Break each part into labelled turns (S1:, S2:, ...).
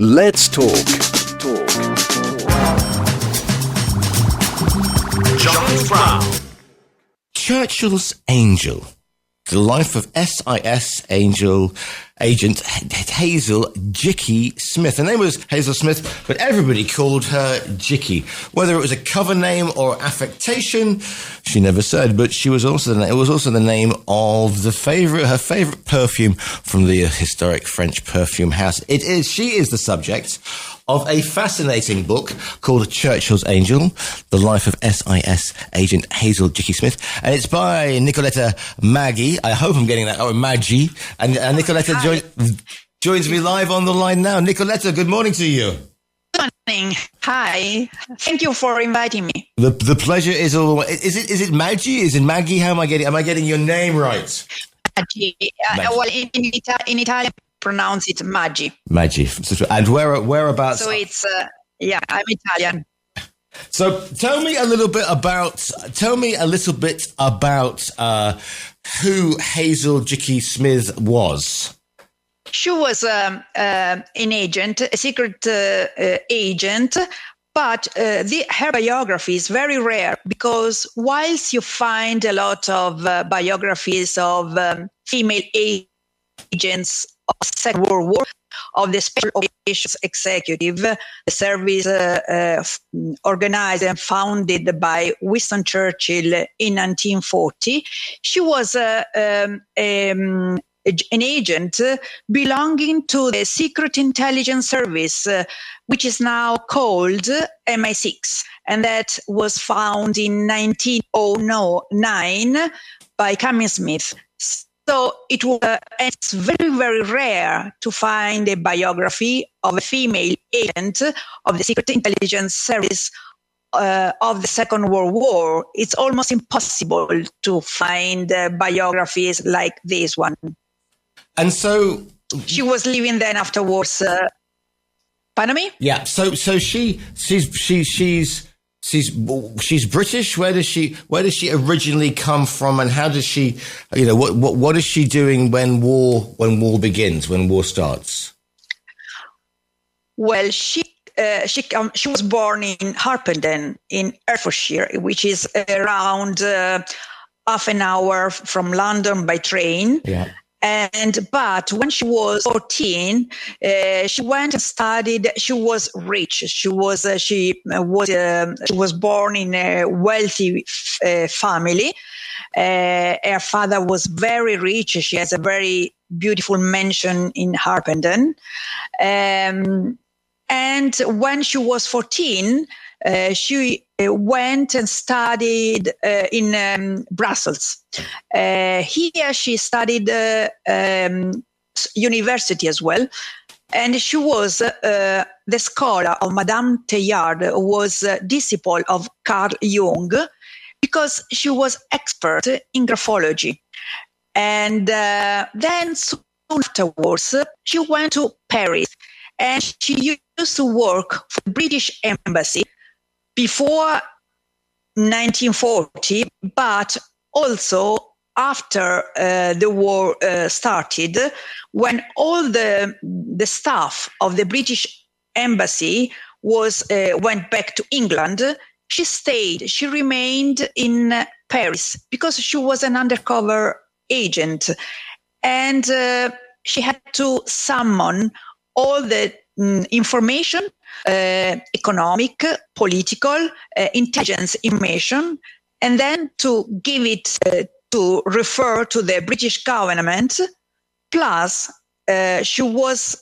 S1: Let's talk.
S2: Giles Brown.
S3: Churchill's Angel. The life of SIS agent Hazel Jicky Smith. Her name was Hazel Smith, but everybody called her Jicky. Whether it was a cover name or affectation, she never said, but it was also the name of her favorite perfume from the historic French perfume house. She is the subject of a fascinating book called Churchill's Angel, The Life of SIS Agent Hazel Jicky Smith. And it's by Nicoletta Maggi. I hope I'm getting that. Oh, Maggi. And Nicoletta joins me live on the line now. Nicoletta, good morning to you.
S4: Good morning. Hi. Thank you for inviting me.
S3: The pleasure is all. Is it Maggi? Is it Maggi? How am I getting your name right?
S4: Maggi. Well, in Italian, pronounce it Maggi.
S3: Maggi. And whereabouts?
S4: So it's I'm Italian.
S3: So tell me a little bit about who Hazel Jicky Smith was.
S4: She was an agent, a secret agent, but her biography is very rare because whilst you find a lot of biographies of female agents of the Second World War, of the Special Operations Executive, the service organized and founded by Winston Churchill in 1940, she was an agent belonging to the Secret Intelligence Service, which is now called MI6, and that was found in 1909 by Cumming Smith. So it's very, very rare to find a biography of a female agent of the Secret Intelligence Service of the Second World War. It's almost impossible to find biographies like this one.
S3: And so
S4: she was living then afterwards. Pardon me?
S3: Yeah. So she's British. Where does she originally come from, and how does she, what is she doing when war begins, when war starts?
S4: Well, she was born in Harpenden in Hertfordshire, which is around half an hour from London by train.
S3: Yeah.
S4: But when she was 14, she went and studied. She was rich. She was born in a wealthy family. Her father was very rich. She has a very beautiful mansion in Harpenden. And when she was 14, she went and studied in Brussels. Here she studied university as well. And she was the scholar of Madame Teilhard, who was a disciple of Carl Jung, because she was expert in graphology. And then soon afterwards, she went to Paris. And she used to work for the British Embassy before 1940, but also after the war started, when all the staff of the British Embassy went back to England, she remained in Paris because she was an undercover agent. And she had to summon all the information, economic, political, intelligence information, and then to give it to refer to the British government. Plus, she was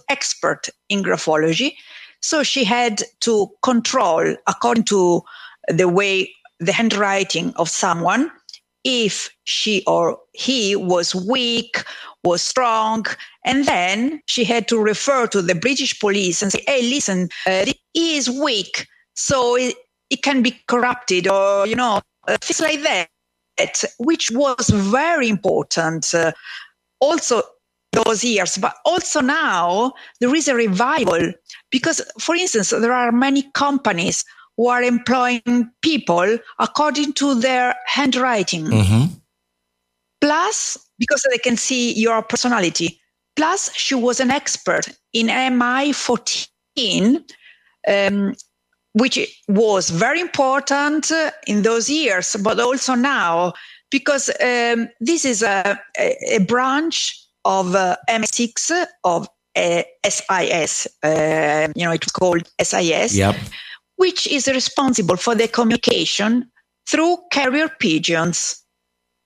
S4: expert in graphology, so she had to control, according to the handwriting of someone, if she or he was weak, was strong, and then she had to refer to the British police and say, hey, listen, he is weak, so it can be corrupted, or, things like that, which was very important also those years. But also now there is a revival because, for instance, there are many companies who are employing people according to their handwriting.
S3: Mm-hmm.
S4: Plus, because they can see your personality. Plus, she was an expert in MI14, which was very important in those years, but also now, because this is a branch of MI6 of SIS. It was called SIS,
S3: Yep.
S4: which is responsible for the communication through carrier pigeons.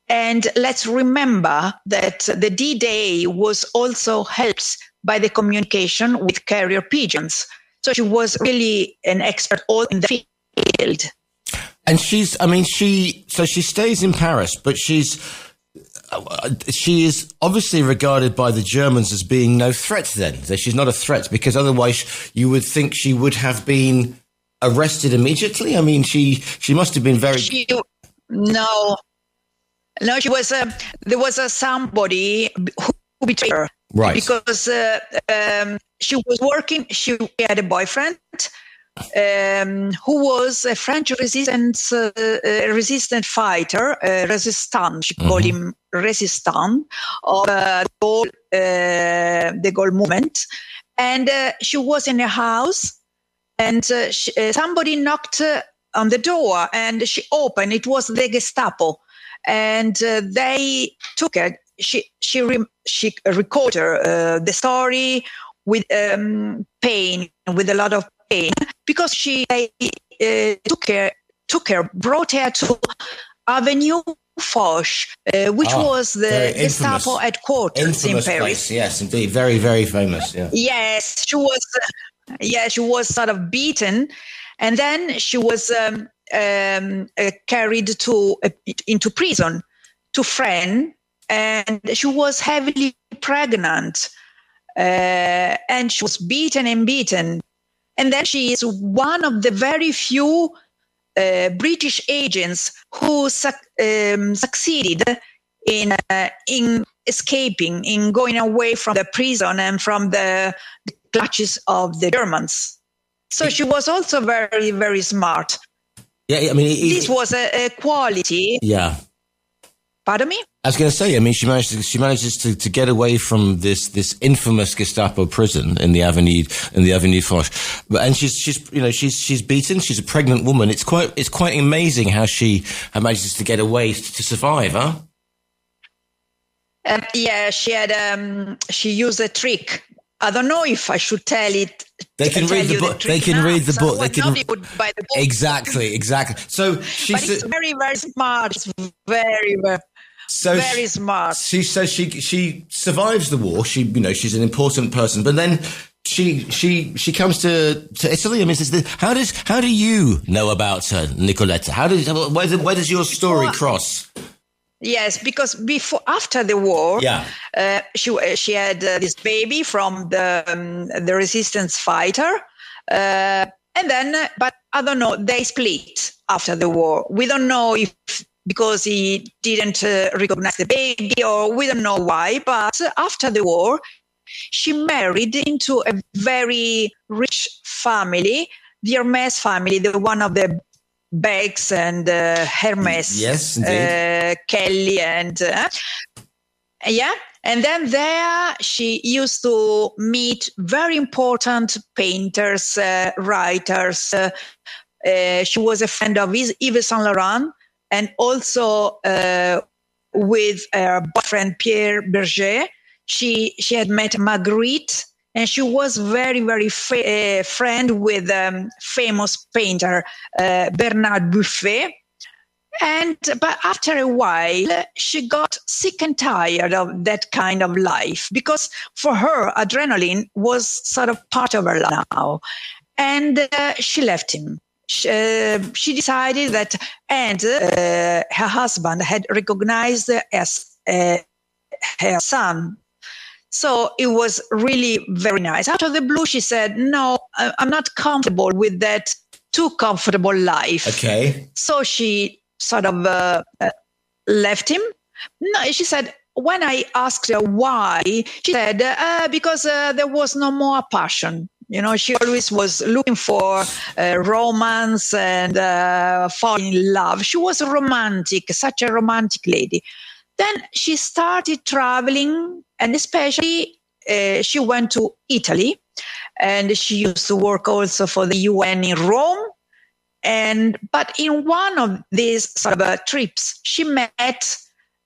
S4: And let's remember that the D-Day was also helped by the communication with carrier pigeons. So she was really an expert all in the field.
S3: And she stays in Paris, but she is obviously regarded by the Germans as being no threat then. So she's not a threat, because otherwise you would think she would have been arrested immediately. I mean, she must have been very...
S4: No, she was. There was somebody who betrayed her,
S3: right?
S4: Because she was working. She had a boyfriend who was a French resistant fighter, resistant. She called him resistant of the Gaulle movement, and she was in a house, and somebody knocked on the door, and she opened. It was the Gestapo. And they took her. She recorded the story with pain, with a lot of pain, because they took her, brought her to Avenue Foch, which was the Gestapo headquarters in Paris.
S3: Place. Yes, indeed, very, very famous. Yeah.
S4: Yes, she was. She was sort of beaten, and then she was. Carried into prison to Fresnes, and she was heavily pregnant, and she was beaten, and then she is one of the very few British agents who succeeded in escaping, in going away from the prison and from the clutches of the Germans. So she was also very, very smart.
S3: Yeah, I mean,
S4: this was a quality.
S3: Yeah.
S4: Pardon me?
S3: I was going to say, I mean, she manages to get away from this infamous Gestapo prison in the Avenue Foch, and she's beaten. She's a pregnant woman. It's quite amazing how she manages to get away to survive, huh?
S4: Yeah, she used a trick. I don't know if I should tell it.
S3: They can read the book. They can read the book. They can
S4: buy the book.
S3: Exactly. So
S4: she's very, very smart. It's very, very smart.
S3: She says she survives the war. She's an important person, but then she comes to Italy. I mean, how do you know about her, Nicoletta? Where does your story cross?
S4: Yes, because after the war, she had this baby from the resistance fighter, and then, but I don't know, they split after the war. We don't know if because he didn't recognize the baby, or we don't know why. But after the war, she married into a very rich family, the Hermes family, the one of the Becks and Hermes,
S3: yes, indeed.
S4: Kelly, and and then there she used to meet very important painters, writers. She was a friend of Yves Saint Laurent, and also with her boyfriend Pierre Berger. She had met Magritte. And she was very, very friend with famous painter Bernard Buffet. But after a while, she got sick and tired of that kind of life, because for her, adrenaline was sort of part of her life now. And she left him. She decided that, and her husband had recognized as her son. So it was really very nice. Out of the blue, she said, no, I'm not comfortable with that too comfortable life.
S3: Okay.
S4: So she sort of left him. No, she said, when I asked her why, she said, because there was no more passion. She always was looking for romance and falling in love. She was romantic, such a romantic lady. Then she started traveling, and especially she went to Italy, and she used to work also for the UN in Rome. But in one of these sort of trips, she met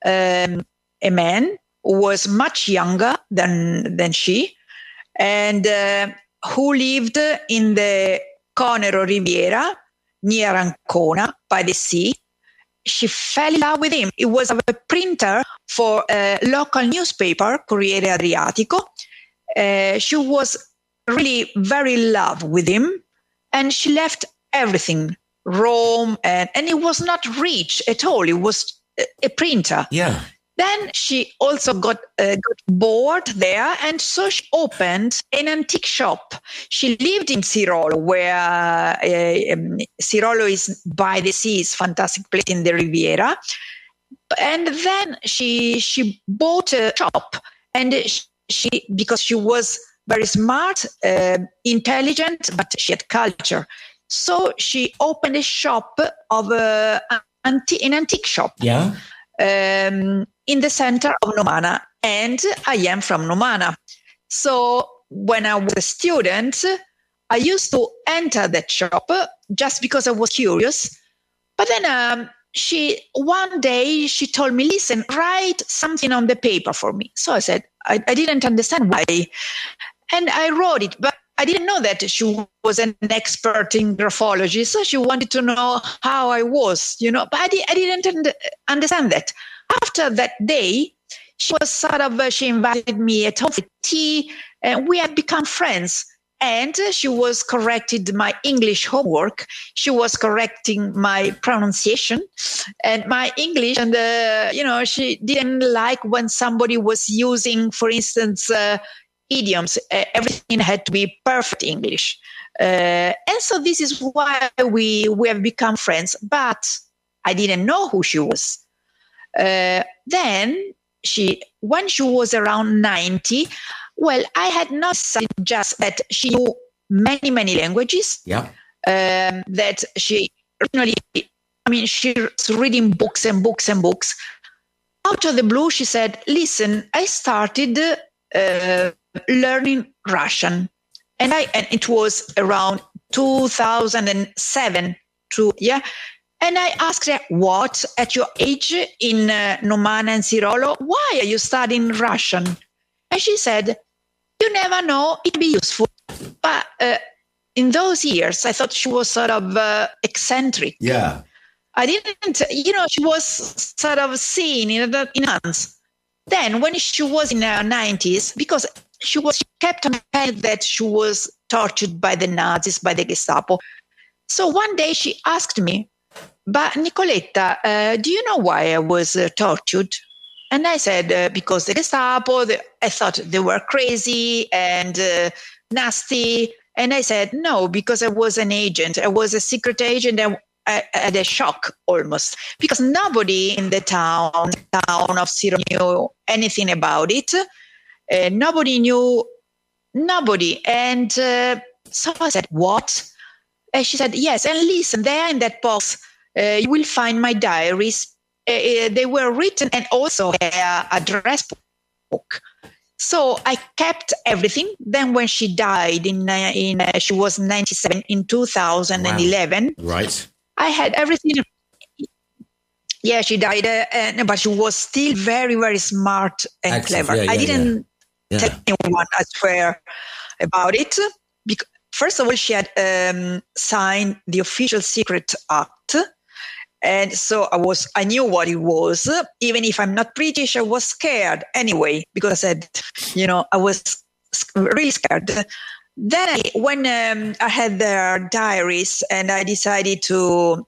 S4: a man who was much younger than she, and who lived in the Conero Riviera near Ancona by the sea. She fell in love with him. He was a printer for a local newspaper, Corriere Adriatico. She was really very in love with him, and she left everything, Rome, and he was not rich at all. He was a printer.
S3: Yeah.
S4: Then she also got bored there, and so she opened an antique shop. She lived in Sirolo, where Sirolo is by the sea, is a fantastic place in the Riviera. And then she bought a shop, and she because she was very smart, intelligent, but she had culture. So she opened a shop of an antique shop.
S3: Yeah.
S4: In the center of Nomana, and I am from Nomana. So when I was a student, I used to enter that shop just because I was curious. But then one day she told me, listen, write something on the paper for me. So I said, I didn't understand why. And I wrote it, but I didn't know that she was an expert in graphology. So she wanted to know how I was, but I didn't understand that. After that day, she invited me at home for tea, and we had become friends. And she was corrected my English homework. She was correcting my pronunciation and my English. And, she didn't like when somebody was using, for instance, idioms. Everything had to be perfect English. And so this is why we have become friends. But I didn't know who she was. Then when she was around 90, well, I had not said just that she knew many, many languages.
S3: Yeah.
S4: That she originally, she was reading books and books and books. Out of the blue, she said, listen, I started learning Russian. And it was around 2007 And I asked her, what, at your age in Nomana and Sirolo, why are you studying Russian? And she said, you never know, it would be useful. But in those years, I thought she was sort of eccentric.
S3: Yeah.
S4: I didn't, she was sort of seen in hands. Then when she was in her 90s, because she kept on telling that she was tortured by the Nazis, by the Gestapo. So one day she asked me, but Nicoletta, do you know why I was tortured? And I said, because the Gestapo, I thought they were crazy and nasty. And I said, no, because I was an agent. I was a secret agent. I had a shock almost because nobody in the town of Siro knew anything about it. Nobody knew. And so I said, what? And she said, yes. And listen, there in that box, you will find my diaries. They were written and also their address book. So I kept everything. Then when she died she was 97 in 2011.
S3: Wow. Right.
S4: I had everything. Yeah, she died, but she was still very, very smart and
S3: Excellent.
S4: clever.
S3: Yeah,
S4: I didn't tell anyone, I swear, about it. Because, first of all, she had signed the Official Secret Act. And so I knew what it was. Even if I'm not British, I was scared anyway, because I said, I was really scared. Then when I had their diaries and I decided to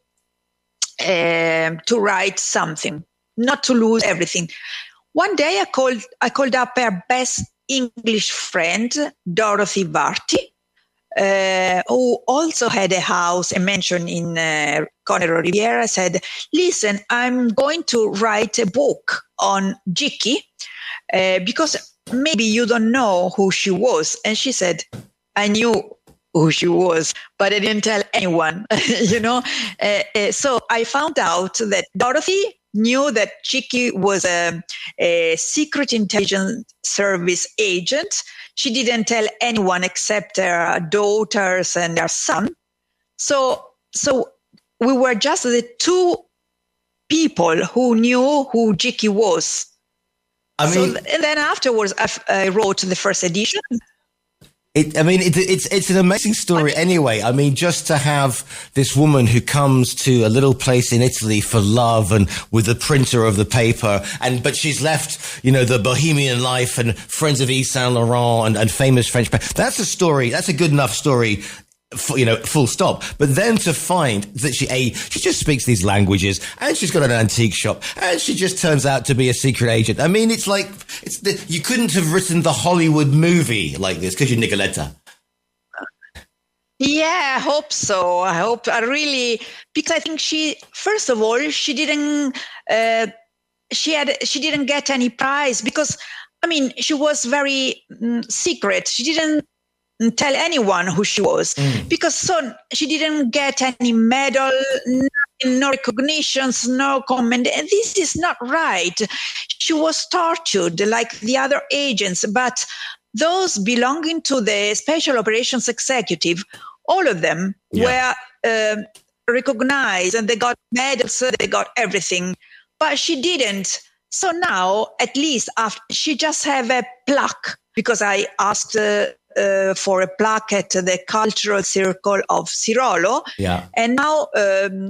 S4: write something, not to lose everything. One day I called up her best English friend, Dorothy Varty, who also had a house, a mansion in Conero Riviera. Said, listen, I'm going to write a book on Jicky because maybe you don't know who she was. And she said, I knew who she was, but I didn't tell anyone, So I found out that Dorothy knew that Jicky was a secret intelligence service agent. She didn't tell anyone except her daughters and her son. So we were just the two people who knew who Jicky was. And then afterwards, I wrote the first edition.
S3: It's an amazing story anyway. I mean, just to have this woman who comes to a little place in Italy for love and with the printer of the paper, but she's left, the bohemian life and friends of Yves Saint Laurent and famous French. That's a story. That's a good enough story. Full stop. But then to find that she just speaks these languages and she's got an antique shop and she just turns out to be a secret agent. I mean, you couldn't have written the Hollywood movie like this, could you, Nicoletta?
S4: Yeah, I hope so. Because I think first of all, she didn't get any prize because, she was very secret. She didn't tell anyone who she was because she didn't get any medal, no recognitions, no comment. And this is not right. She was tortured like the other agents, but those belonging to the Special Operations Executive, all of them were recognized and they got medals, they got everything, but she didn't. So now, at least she just have a plaque because I asked for a plaque at the Cultural Circle of Sirolo.
S3: Yeah.
S4: And now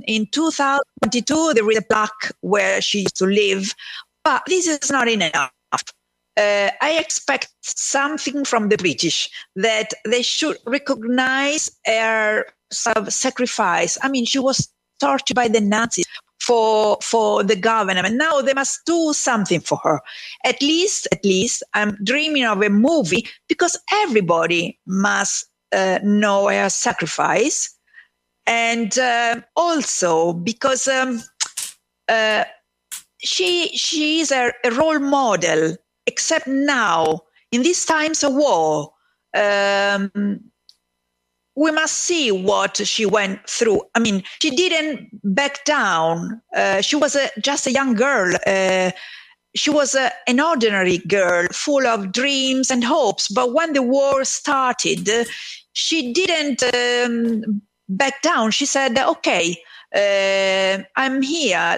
S4: in 2022, there is a plaque where she used to live. But this is not enough. I expect something from the British, that they should recognize her sacrifice. She was tortured by the Nazis for the government. Now they must do something for her. At least, I'm dreaming of a movie because everybody must know her sacrifice. And also because she is a role model, except now, in these times of war, we must see what she went through. She didn't back down. She was just a young girl. She was an ordinary girl full of dreams and hopes. But when the war started, she didn't back down. She said, okay, I'm here.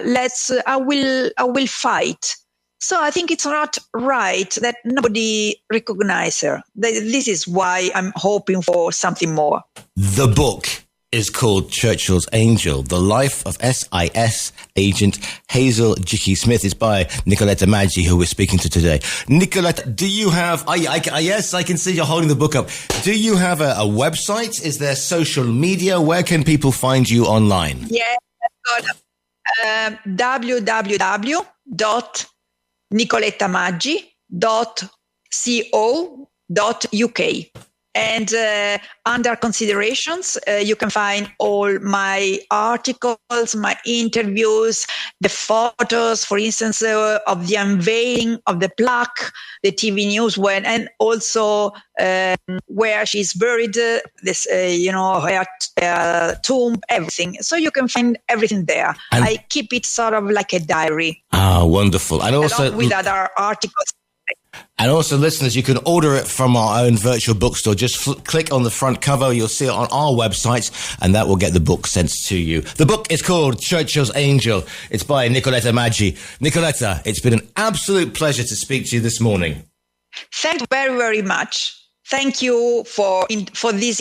S4: I will fight. So I think it's not right that nobody recognizes her. This is why I'm hoping for something more.
S3: The book is called Churchill's Angel, The Life of SIS Agent Hazel Jicky Smith. It's by Nicoletta Maggi, who we're speaking to today. Nicoletta, do you have... yes, I can see you're holding the book up. Do you have a website? Is there social media? Where can people find you online?
S4: Yeah, I've got www.nicolettamaggi.co.uk. And under considerations, you can find all my articles, my interviews, the photos, for instance, of the unveiling of the plaque, the TV news and also where she's buried, her tomb, everything. So you can find everything there. And I keep it sort of like a diary.
S3: Ah, wonderful. And also
S4: along with other articles.
S3: And also, listeners, you can order it from our own virtual bookstore. Just click on the front cover. You'll see it on our website, and that will get the book sent to you. The book is called Churchill's Angel. It's by Nicoletta Maggi. Nicoletta, it's been an absolute pleasure to speak to you this morning.
S4: Thank you very, very much. Thank you for this